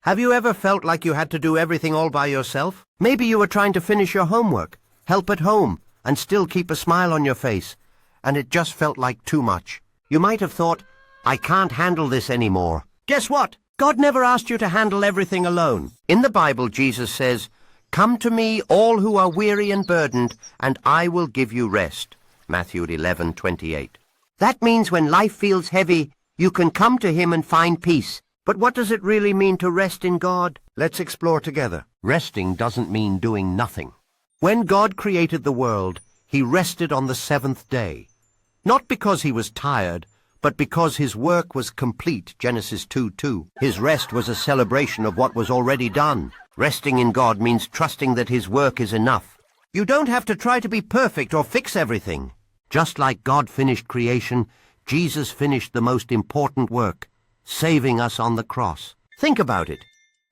Have you ever felt like you had to do everything all by yourself? Maybe you were trying to finish your homework, help at home, and still keep a smile on your face, and it just felt like too much. You might have thought, I can't handle this anymore. Guess what? God never asked you to handle everything alone. In the Bible, Jesus says, "Come to me, all who are weary and burdened, and I will give you rest." Matthew 11:28. That means when life feels heavy, you can come to him and find peace. But what does it really mean to rest in God? Let's explore together. Resting doesn't mean doing nothing. When God created the world, he rested on the seventh day. Not because he was tired, but because his work was complete, Genesis 2:2. His rest was a celebration of what was already done. Resting in God means trusting that his work is enough. You don't have to try to be perfect or fix everything. Just like God finished creation, Jesus finished the most important work, saving us on the cross. Think about it.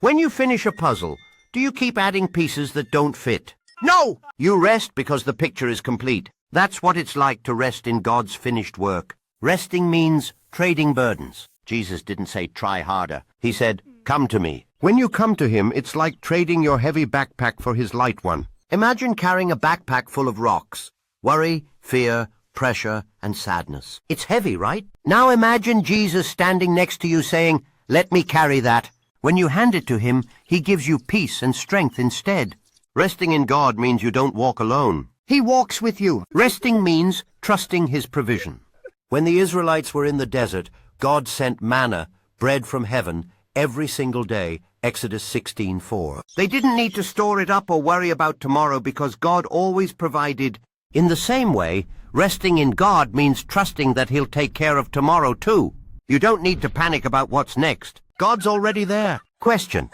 When you finish a puzzle, do you keep adding pieces that don't fit? No! You rest because the picture is complete. That's what it's like to rest in God's finished work. Resting means trading burdens. Jesus didn't say try harder. He said, come to me. When you come to him, it's like trading your heavy backpack for his light one. Imagine carrying a backpack full of rocks. Worry, fear, pressure, and sadness. It's heavy, right? Now imagine Jesus standing next to you saying, let me carry that. When you hand it to him, he gives you peace and strength instead. Resting in God means you don't walk alone. He walks with you. Resting means trusting his provision. When the Israelites were in the desert, God sent manna, bread from heaven, every single day, Exodus 16:4. They didn't need to store it up or worry about tomorrow because God always provided. In the same way, resting in God means trusting that he'll take care of tomorrow too. You don't need to panic about what's next. God's already there. Question: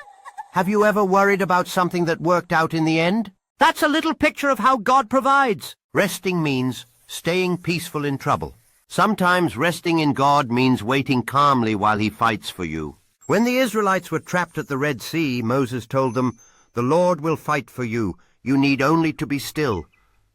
have you ever worried about something that worked out in the end? That's a little picture of how God provides. Resting means staying peaceful in trouble. Sometimes resting in God means waiting calmly while he fights for you. When the Israelites were trapped at the Red Sea, Moses told them, the Lord will fight for you. You need only to be still.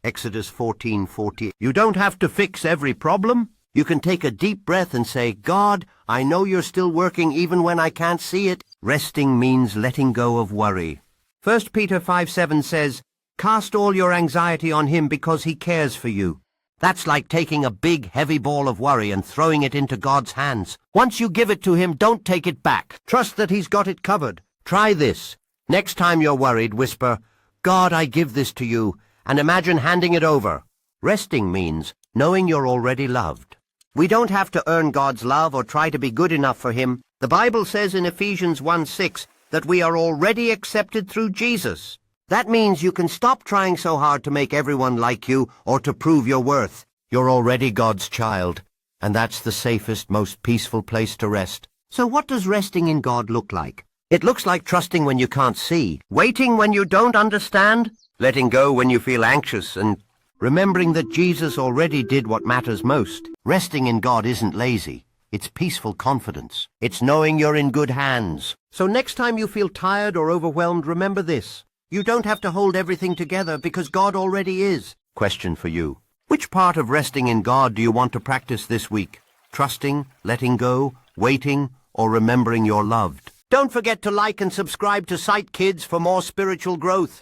Exodus 14:40. You don't have to fix every problem. You can take a deep breath and say, God, I know you're still working even when I can't see it. Resting means letting go of worry. 1 Peter 5:7 says, cast all your anxiety on him because he cares for you. That's like taking a big, heavy ball of worry and throwing it into God's hands. Once you give it to him, don't take it back. Trust that he's got it covered. Try this. Next time you're worried, whisper, God, I give this to you, and imagine handing it over. Resting means knowing you're already loved. We don't have to earn God's love or try to be good enough for him. The Bible says in Ephesians 1:6 that we are already accepted through Jesus. That means you can stop trying so hard to make everyone like you or to prove your worth. You're already God's child, and that's the safest, most peaceful place to rest. So what does resting in God look like? It looks like trusting when you can't see, waiting when you don't understand, letting go when you feel anxious, and remembering that Jesus already did what matters most. Resting in God isn't lazy. It's peaceful confidence. It's knowing you're in good hands. So next time you feel tired or overwhelmed, remember this. You don't have to hold everything together because God already is. Question for you. Which part of resting in God do you want to practice this week? Trusting, letting go, waiting, or remembering you're loved? Don't forget to like and subscribe to Sight Kids for more spiritual growth.